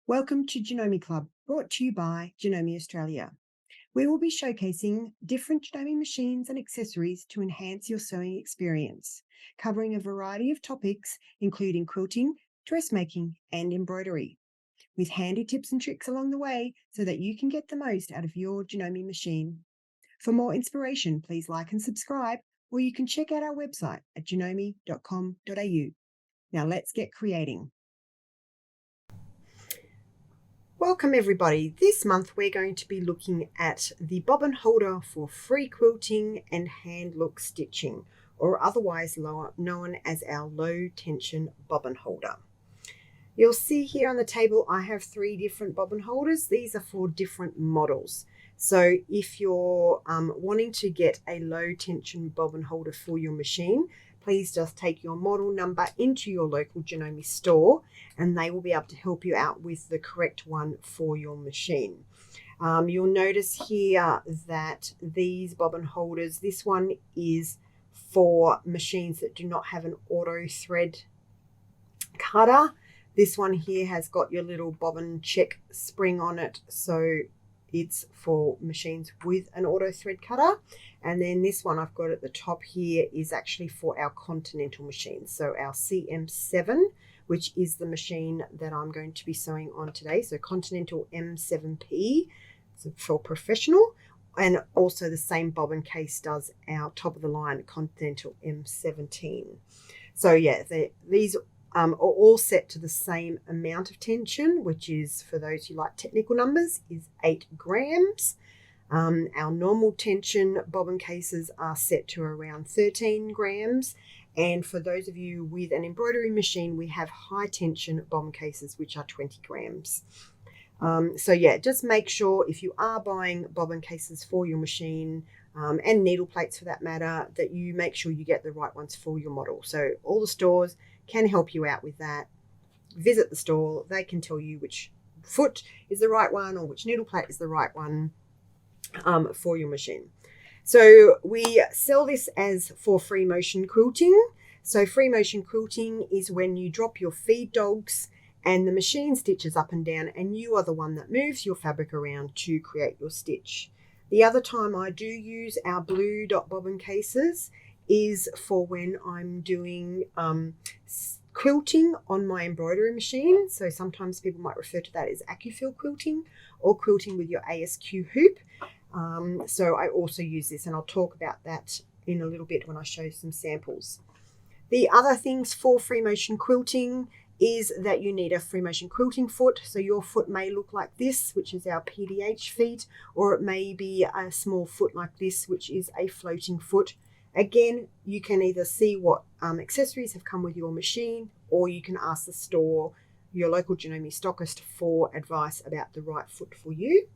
Welcome to Janome Club, brought to you by Janome Australia. We will be showcasing different Janome machines and accessories to enhance your sewing experience, covering a variety of topics including quilting, dressmaking, and embroidery, with handy tips and tricks along the way so that you can get the most out of your Janome machine. For more inspiration, please like and subscribe, or you can check out our website at janome.com.au. Now let's get creating. Welcome everybody. This month we're going to be looking at the bobbin holder for free quilting and hand look stitching, or otherwise known as our low tension bobbin holder. You'll see here on the table I have 3 different bobbin holders. These are for different models. So if you're wanting to get a low tension bobbin holder for your machine, please just take your model number into your local Janome store and they will be able to help you out with the correct one for your machine. You'll notice here that these bobbin holders, this one is for machines that do not have an auto thread cutter. This one here has got your little bobbin check spring on it, so it's for machines with an auto thread cutter. And then this one I've got at the top here is actually for our continental machines, so our CM7, which is the machine that I'm going to be sewing on today. So Continental M7P, so for professional, and also the same bobbin case does our top of the line Continental M17. So yeah, these are all set to the same amount of tension, which is, for those who like technical numbers, is 8 grams. Our normal tension bobbin cases are set to around 13 grams. And for those of you with an embroidery machine, we have high tension bobbin cases, which are 20 grams. So yeah, just make sure if you are buying bobbin cases for your machine, and needle plates for that matter, that you make sure you get the right ones for your model. So all the stores can help you out with that. Visit the store, they can tell you which foot is the right one or which needle plate is the right one for your machine. So we sell this as for free motion quilting. So free motion quilting is when you drop your feed dogs and the machine stitches up and down and you are the one that moves your fabric around to create your stitch. The other time I do use our blue dot bobbin cases is for when I'm doing quilting on my embroidery machine. So sometimes people might refer to that as AccuFeel quilting or quilting with your ASQ hoop. So I also use this, and I'll talk about that in a little bit when I show some samples. The other things for free motion quilting is that you need a free motion quilting foot. So your foot may look like this, which is our PDH feet, or it may be a small foot like this, which is a floating foot. Again, you can either see what accessories have come with your machine, or you can ask the store, your local Janome stockist, for advice about the right foot for you.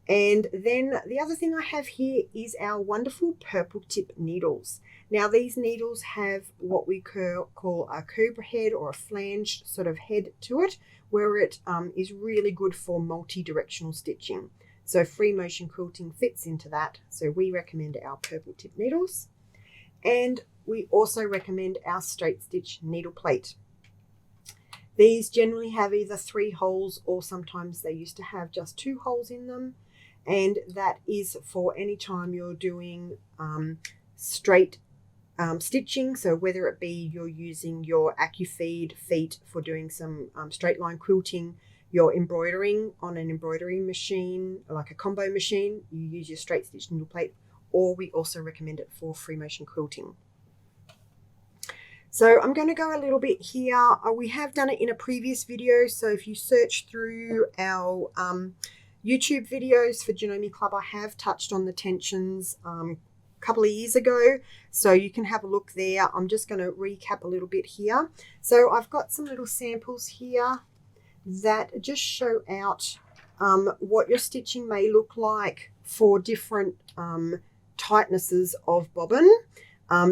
And then the other thing I have here is our wonderful purple tip needles. Now these needles have what we call a cobra head or a flange sort of head to it, where it is really good for multi-directional stitching. So free motion quilting fits into that. So we recommend our purple tip needles. And we also recommend our straight stitch needle plate. These generally have either 3 holes, or sometimes they used to have just 2 holes in them. And that is for any time you're doing straight stitching. So whether it be you're using your AccuFeed feet for doing some straight line quilting, you're embroidering on an embroidery machine, like a combo machine, you use your straight stitch needle plate, or we also recommend it for free motion quilting. So I'm going to go a little bit here. We have done it in a previous video. So if you search through our YouTube videos for Janome Club, I have touched on the tensions a couple of years ago. So you can have a look there. I'm just going to recap a little bit here. So I've got some little samples here that just show out what your stitching may look like for different tightnesses of bobbin.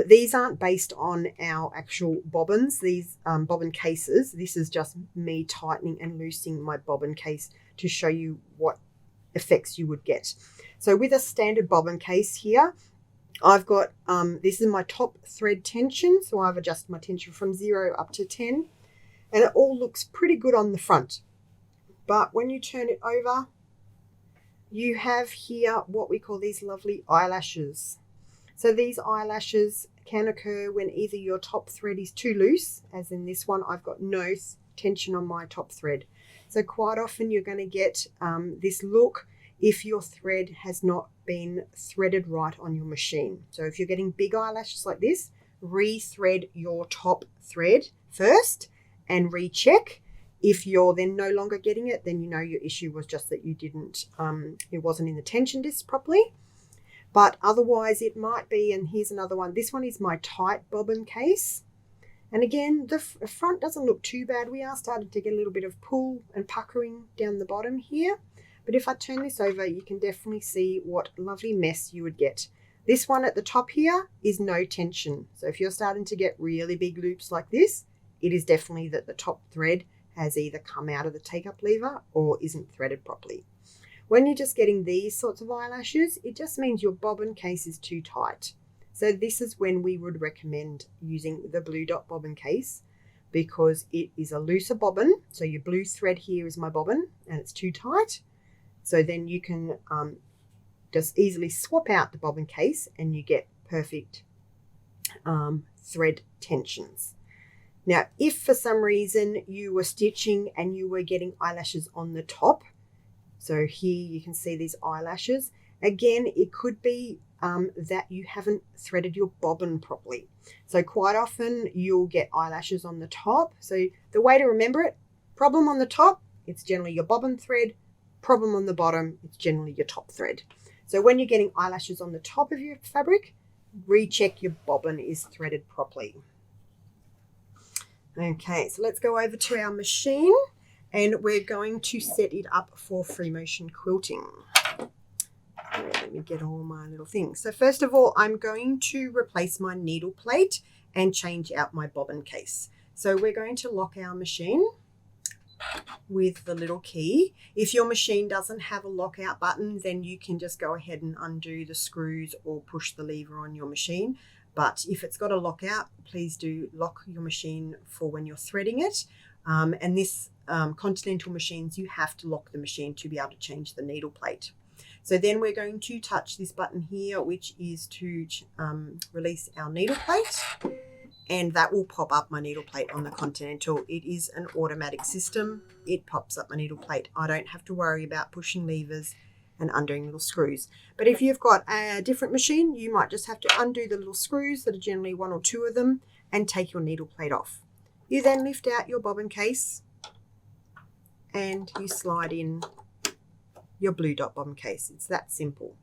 These aren't based on our actual bobbins, these bobbin cases. This is just me tightening and loosening my bobbin case to show you what effects you would get. So with a standard bobbin case here, I've got, this is my top thread tension. So I've adjusted my tension from 0 up to 10, and it all looks pretty good on the front. But when you turn it over, you have here what we call these lovely eyelashes. So these eyelashes can occur when either your top thread is too loose, as in this one, I've got no tension on my top thread. So quite often you're going to get this look if your thread has not been threaded right on your machine. So if you're getting big eyelashes like this, re-thread your top thread first and recheck. If you're then no longer getting it, then you know your issue was just that you didn't, it wasn't in the tension disc properly. But otherwise it might be, and here's another one. This one is my tight bobbin case. And again, the front doesn't look too bad. We are starting to get a little bit of pull and puckering down the bottom here. But if I turn this over, you can definitely see what lovely mess you would get. This one at the top here is no tension. So if you're starting to get really big loops like this, it is definitely that the top thread has either come out of the take-up lever or isn't threaded properly. When you're just getting these sorts of eyelashes, it just means your bobbin case is too tight. So this is when we would recommend using the blue dot bobbin case, because it is a looser bobbin. So your blue thread here is my bobbin and it's too tight. So then you can just easily swap out the bobbin case and you get perfect thread tensions. Now, if for some reason you were stitching and you were getting eyelashes on the top, so here you can see these eyelashes, again, it could be that you haven't threaded your bobbin properly. So quite often you'll get eyelashes on the top. So the way to remember it, problem on the top, it's generally your bobbin thread. Problem on the bottom, it's generally your top thread. So when you're getting eyelashes on the top of your fabric, recheck your bobbin is threaded properly. Okay, so let's go over to our machine and we're going to set it up for free motion quilting. Let me get all my little things. So first of all, I'm going to replace my needle plate and change out my bobbin case. So we're going to lock our machine with the little key. If your machine doesn't have a lockout button, then you can just go ahead and undo the screws or push the lever on your machine. But if it's got a lockout, please do lock your machine for when you're threading it. And this Continental machines, you have to lock the machine to be able to change the needle plate. So then we're going to touch this button here, which is to release our needle plate. And that will pop up my needle plate on the Continental. It is an automatic system. It pops up my needle plate. I don't have to worry about pushing levers and undoing little screws. But if you've got a different machine, you might just have to undo the little screws that are generally 1 or 2 of them and take your needle plate off. You then lift out your bobbin case and you slide in your blue dot bobbin case. It's that simple.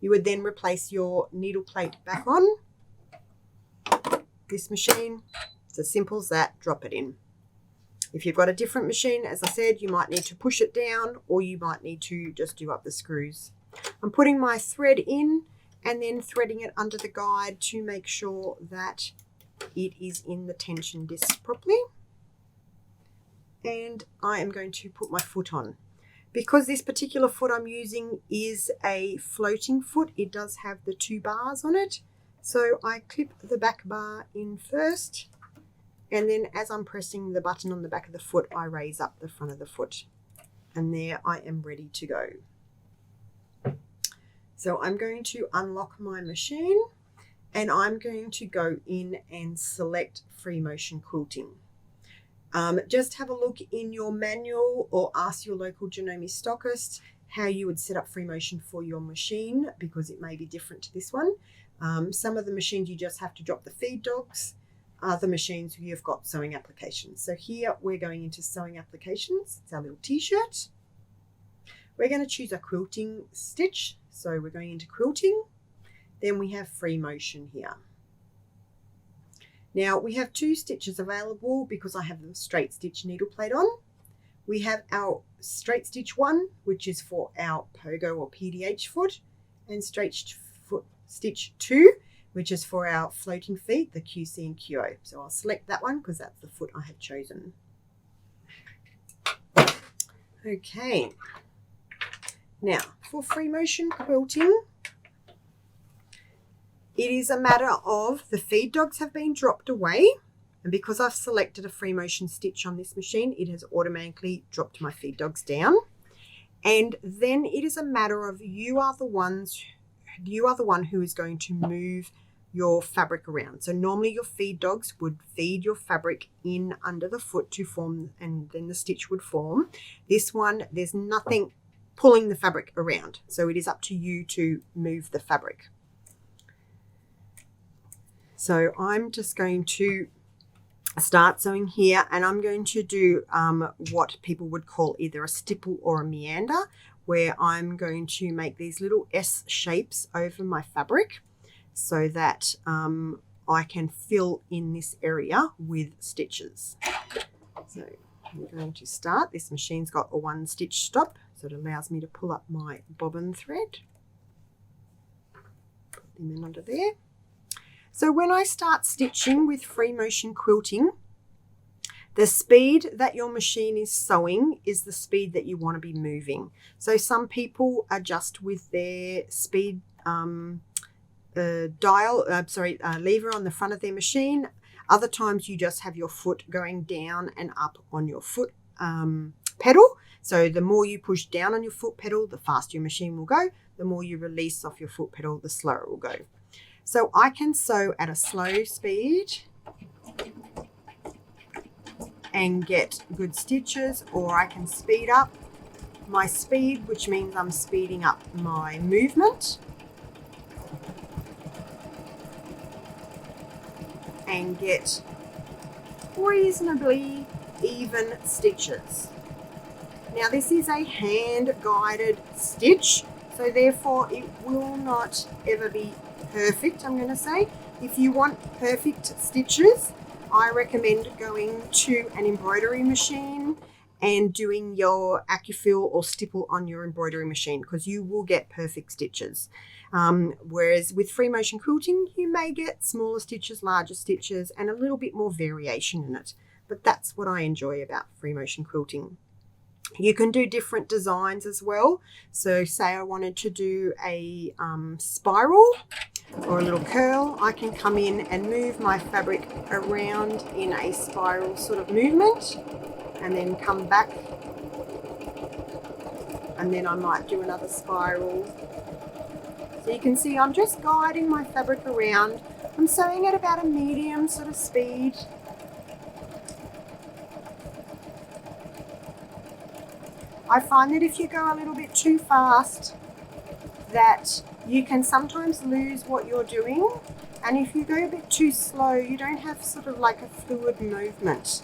You would then replace your needle plate back on this machine. It's as simple as that. Drop it in. If you've got a different machine, as I said, you might need to push it down or you might need to just do up the screws. I'm putting my thread in and then threading it under the guide to make sure that it is in the tension disc properly. And I am going to put my foot on. Because this particular foot I'm using is a floating foot, it does have the 2 bars on it. So I clip the back bar in first, and then as I'm pressing the button on the back of the foot, I raise up the front of the foot. And there I am ready to go. So I'm going to unlock my machine and I'm going to go in and select free motion quilting. Just have a look in your manual or ask your local Janome stockist how you would set up free motion for your machine, because it may be different to this one. Some of the machines you just have to drop the feed dogs. Other machines you've got sewing applications. So here we're going into sewing applications. It's our little t-shirt. We're going to choose a quilting stitch. So we're going into quilting. Then we have free motion here. Now we have 2 stitches available because I have the straight stitch needle plate on. We have our straight stitch 1, which is for our pogo or PDH foot, and straight foot stitch 2, which is for our floating feet, the QC and QO. So I'll select that one because that's the foot I have chosen. Okay. Now for free motion quilting, it is a matter of the feed dogs have been dropped away And because I've selected a free motion stitch on this machine, it has automatically dropped my feed dogs down. And then it is a matter of you are the one who is going to move your fabric around. So normally your feed dogs would feed your fabric in under the foot to form, and then the stitch would form. This one, there's nothing pulling the fabric around. So it is up to you to move the fabric. So I'm just going to start sewing here, and I'm going to do what people would call either a stipple or a meander, where I'm going to make these little S shapes over my fabric so that I can fill in this area with stitches. So I'm going to start. This machine's got a 1 stitch stop, so it allows me to pull up my bobbin thread. Put them in under there. So when I start stitching with free motion quilting, the speed that your machine is sewing is the speed that you want to be moving. So some people adjust with their speed lever on the front of their machine. Other times you just have your foot going down and up on your foot pedal. So the more you push down on your foot pedal, the faster your machine will go. The more you release off your foot pedal, the slower it will go. So I can sew at a slow speed and get good stitches, or I can speed up my speed, which means I'm speeding up my movement, and get reasonably even stitches. Now this is a hand guided stitch, so therefore it will not ever be perfect, I'm going to say. If you want perfect stitches, I recommend going to an embroidery machine and doing your AccuFill or stipple on your embroidery machine, because you will get perfect stitches. Whereas with free motion quilting, you may get smaller stitches, larger stitches, and a little bit more variation in it. But that's what I enjoy about free motion quilting. You can do different designs as well. So say I wanted to do a spiral or a little curl, I can come in and move my fabric around in a spiral sort of movement, and then come back, and then I might do another spiral. So you can see I'm just guiding my fabric around. I'm sewing at about a medium sort of speed. I find that if you go a little bit too fast, that you can sometimes lose what you're doing, and if you go a bit too slow, you don't have sort of like a fluid movement.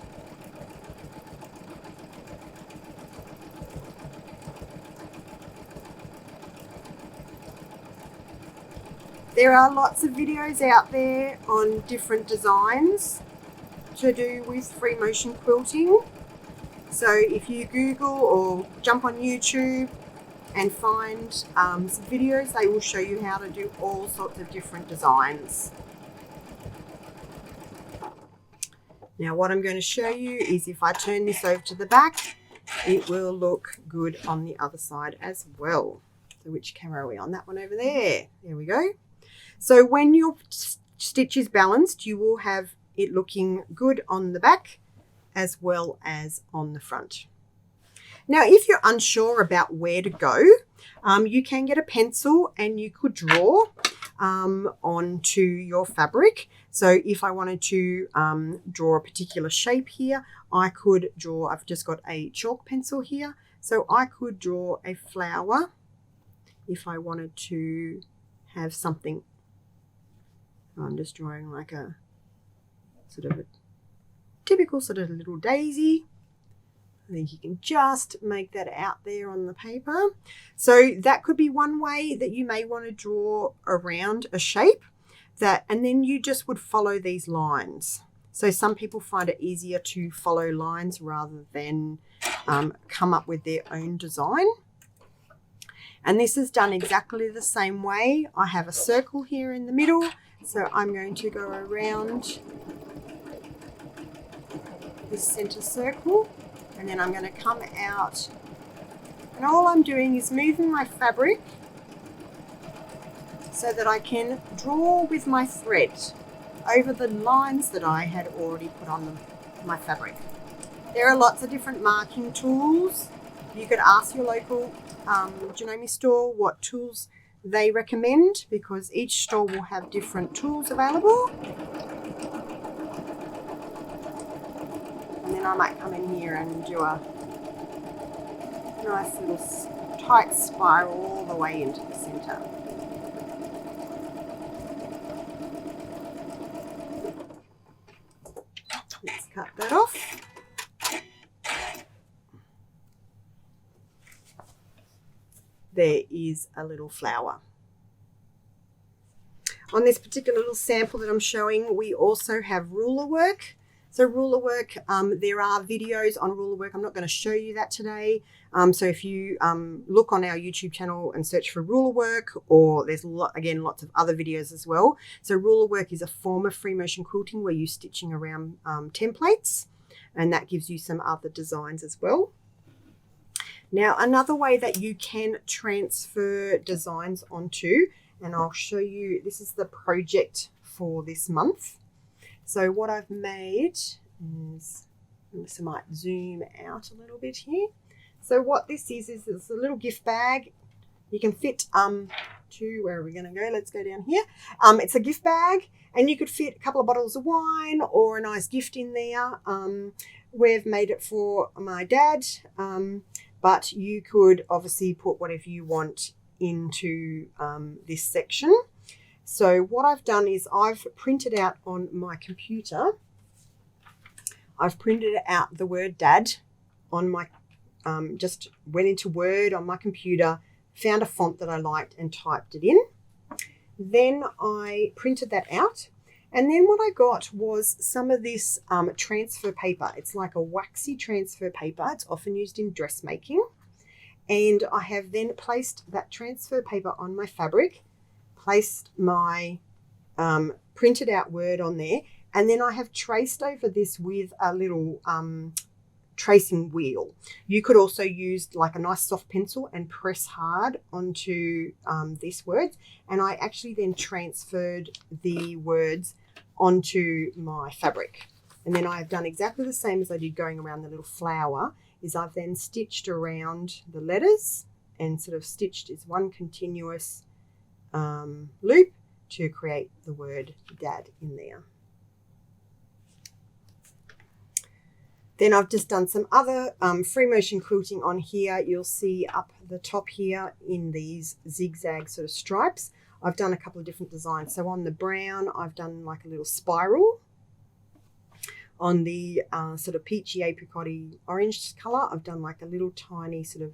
There are lots of videos out there on different designs to do with free motion quilting. So if you Google or jump on YouTube and find some videos, they will show you how to do all sorts of different designs. Now what I'm going to show you is if I turn this over to the back, it will look good on the other side as well. So which camera are we on? That one over there. There we go. So when your stitch is balanced, you will have it looking good on the back as well as on the front. Now, if you're unsure about where to go, you can get a pencil and you could draw onto your fabric. So if I wanted to draw a particular shape here, I could draw, I've just got a chalk pencil here, so I could draw a flower if I wanted to have something. I'm just drawing like a sort of a typical sort of little daisy. I think you can just make that out there on the paper. So that could be one way that you may want to draw around a shape, that, and then you just would follow these lines. So some people find it easier to follow lines rather than come up with their own design. And this is done exactly the same way. I have a circle here in the middle, so I'm going to go around this center circle, and then I'm going to come out, and all I'm doing is moving my fabric so that I can draw with my thread. over the lines that I had already put on my fabric. There are lots of different marking tools. You could ask your local Janome store what tools they recommend, because each store will have different tools available. And then I might come in here and do a nice little tight spiral all the way into the center. Let's cut that off. There is a little flower. On this particular little sample that I'm showing, we also have ruler work. So ruler work, there are videos on ruler work. I'm not going to show you that today. So if you look on our YouTube channel and search for ruler work, or there's again lots of other videos as well. So ruler work is a form of free motion quilting where you're stitching around templates, and that gives you some other designs as well. Now, another way that you can transfer designs onto, and I'll show you, this is the project for this month. So what I've made is, I might zoom out a little bit here. So what this is it's a little gift bag. You can fit where are we going to go? Let's go down here. It's a gift bag, and you could fit a couple of bottles of wine or a nice gift in there. We've made it for my dad, but you could obviously put whatever you want into this section. So what I've done is I've printed out on my computer, I've printed out the word dad on my, just went into Word on my computer, found a font that I liked and typed it in. Then I printed that out. And then what I got was some of this transfer paper. It's like a waxy transfer paper. It's often used in dressmaking. And I have then placed that transfer paper on my fabric, placed my printed out word on there, and then I have traced over this with a little tracing wheel. You could also use like a nice soft pencil and press hard onto these words, and I actually then transferred the words onto my fabric. And then I've done exactly the same as I did going around the little flower, is I've then stitched around the letters and sort of stitched as one continuous loop to create the word dad in there. Then I've just done some other free motion quilting on here. You'll see up the top here in these zigzag sort of stripes, I've done a couple of different designs. So on the brown, I've done like a little spiral. On the sort of peachy apricot-y orange colour, I've done like a little tiny sort of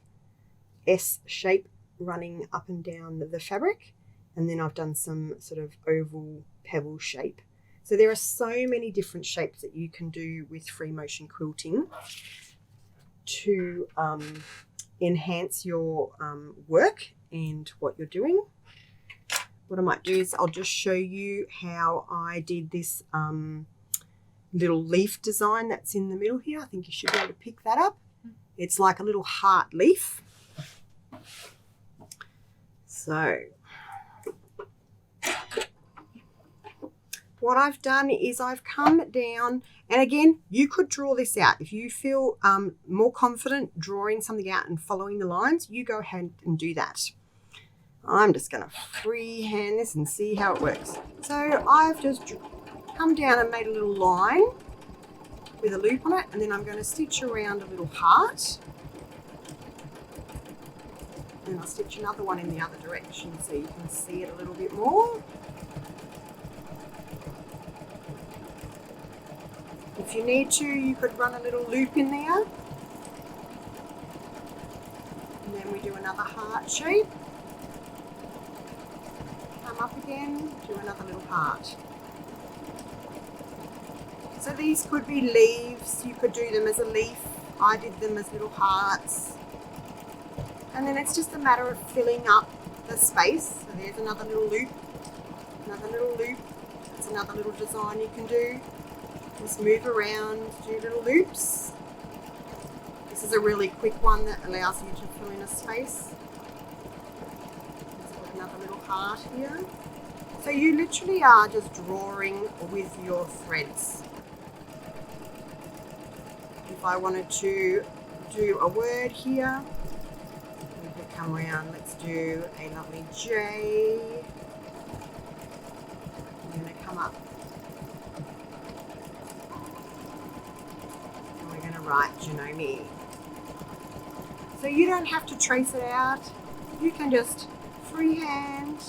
S shape running up and down the fabric. And then I've done some sort of oval pebble shape. So there are so many different shapes that you can do with free motion quilting to enhance your work and what you're doing. What I might do is I'll just show you how I did this little leaf design that's in the middle here. I think you should be able to pick that up. It's like a little heart leaf. So what I've done is I've come down, and again, you could draw this out. If you feel more confident drawing something out and following the lines, you go ahead and do that. I'm just going to freehand this and see how it works. So I've just come down and made a little line with a loop on it, and then I'm going to stitch around a little heart. And I'll stitch another one in the other direction so you can see it a little bit more. If you need to, you could run a little loop in there. And then we do another heart shape. Come up again, do another little heart. So these could be leaves. You could do them as a leaf. I did them as little hearts. And then it's just a matter of filling up the space. So there's another little loop, another little loop. That's another little design you can do. Just move around, do little loops. This is a really quick one that allows you to fill in a space. Let's put another little heart here. So you literally are just drawing with your threads. If I wanted to do a word here, we could come around, let's do a lovely J. I'm going to come up and we're going to write Janome. So you don't have to trace it out, you can just freehand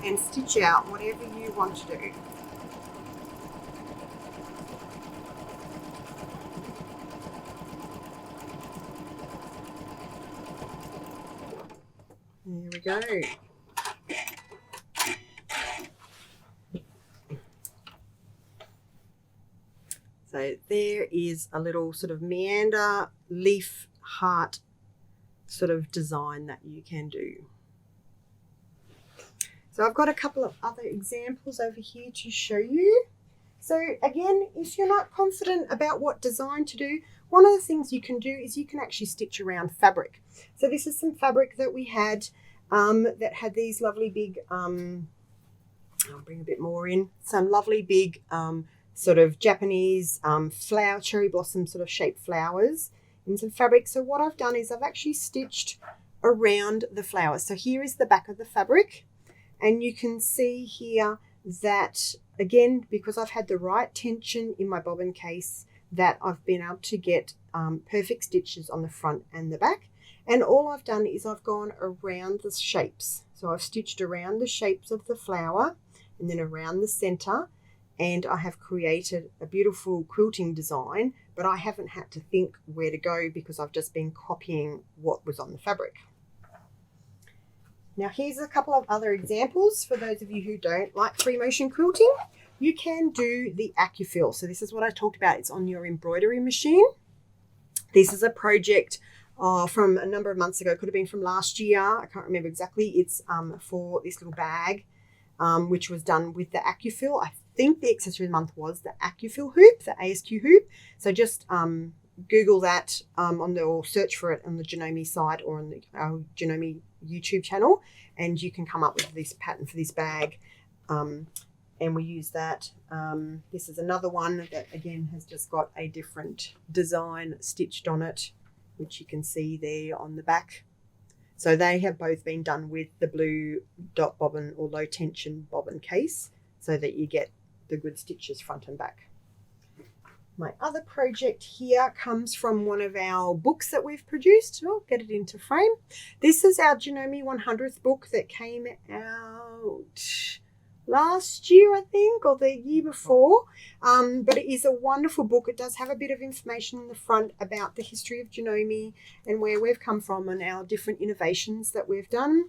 and stitch out whatever you want to do. There we go. So there is a little sort of meander leaf heart sort of design that you can do. So I've got a couple of other examples over here to show you. So again, if you're not confident about what design to do, one of the things you can do is you can actually stitch around fabric. So this is some fabric that we had that had these lovely big, I'll bring a bit more in, some lovely big sort of Japanese flower, cherry blossom sort of shaped flowers in some fabric. So what I've done is I've actually stitched around the flowers. So here is the back of the fabric. And you can see here that, again, because I've had the right tension in my bobbin case, that I've been able to get perfect stitches on the front and the back. And all I've done is I've gone around the shapes. So I've stitched around the shapes of the flower and then around the center. And I have created a beautiful quilting design, but I haven't had to think where to go because I've just been copying what was on the fabric. Now here's a couple of other examples for those of you who don't like free motion quilting. You can do the AccuFill. So this is what I talked about. It's on your embroidery machine. This is a project from a number of months ago. It could have been from last year. I can't remember exactly. It's for this little bag, which was done with the AccuFill. I think the accessory month was the AccuFill hoop, the ASQ hoop. So just Google that or search for it on the Janome site or on the Janome YouTube channel, and you can come up with this pattern for this bag. And we use that. This is another one that again has just got a different design stitched on it, which you can see there on the back. So they have both been done with the blue dot bobbin or low tension bobbin case so that you get the good stitches front and back. My other project here comes from one of our books that we've produced. I'll get it into frame. This is our Janome 100th book that came out last year, I think, or the year before. But it is a wonderful book. It does have a bit of information in the front about the history of Janome and where we've come from and our different innovations that we've done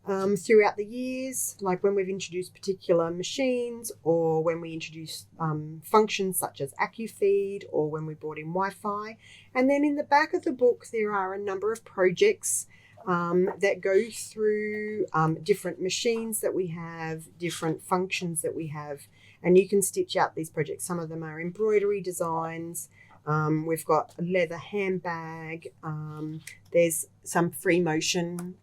throughout the years, like when we've introduced particular machines or when we introduced functions such as AccuFeed or when we brought in Wi-Fi. And then in the back of the book, there are a number of projects that go through different machines that we have, different functions that we have, and you can stitch out these projects. Some of them are embroidery designs. We've got a leather handbag. There's some free motion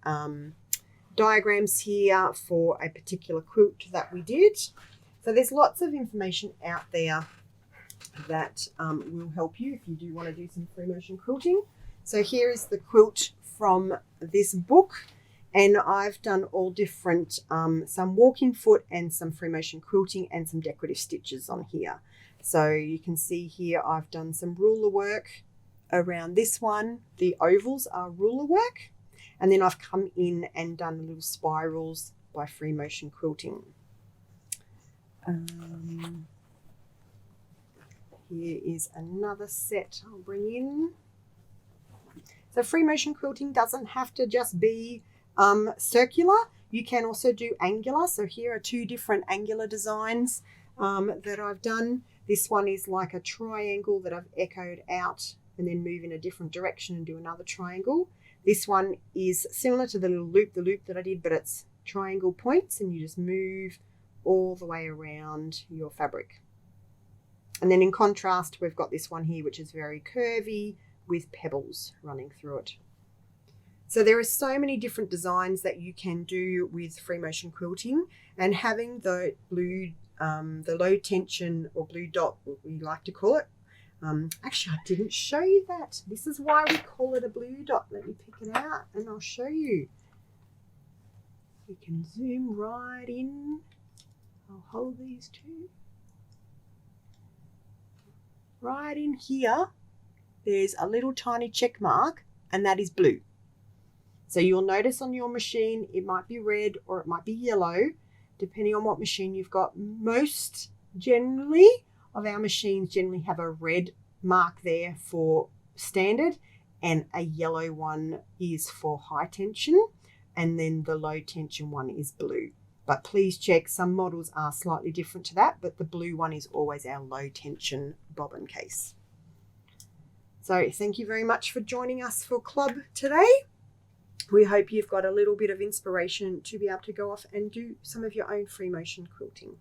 diagrams here for a particular quilt that we did. So there's lots of information out there that will help you if you do want to do some free motion quilting. So here is the quilt from this book, and I've done all different, some walking foot and some free motion quilting and some decorative stitches on here. So you can see here I've done some ruler work around this one. The ovals are ruler work, and then I've come in and done little spirals by free motion quilting. Here is another set I'll bring in. So free motion quilting doesn't have to just be circular. You can also do angular. So here are two different angular designs that I've done. This one is like a triangle that I've echoed out and then move in a different direction and do another triangle. This one is similar to the little loop, that I did, but it's triangle points and you just move all the way around your fabric. And then in contrast, we've got this one here, which is very curvy with pebbles running through it. So there are so many different designs that you can do with free motion quilting, and having the blue, the low tension or blue dot, what we like to call it. Actually, I didn't show you that. This is why we call it a blue dot. Let me pick it out and I'll show you. We can zoom right in. I'll hold these two. Right in here, there's a little tiny check mark, and that is blue. So you'll notice on your machine, it might be red or it might be yellow, depending on what machine you've got. Most generally of our machines generally have a red mark there for standard, and a yellow one is for high tension, and then the low tension one is blue. But please check, some models are slightly different to that, but the blue one is always our low tension bobbin case. So thank you very much for joining us for Club today. We hope you've got a little bit of inspiration to be able to go off and do some of your own free motion quilting.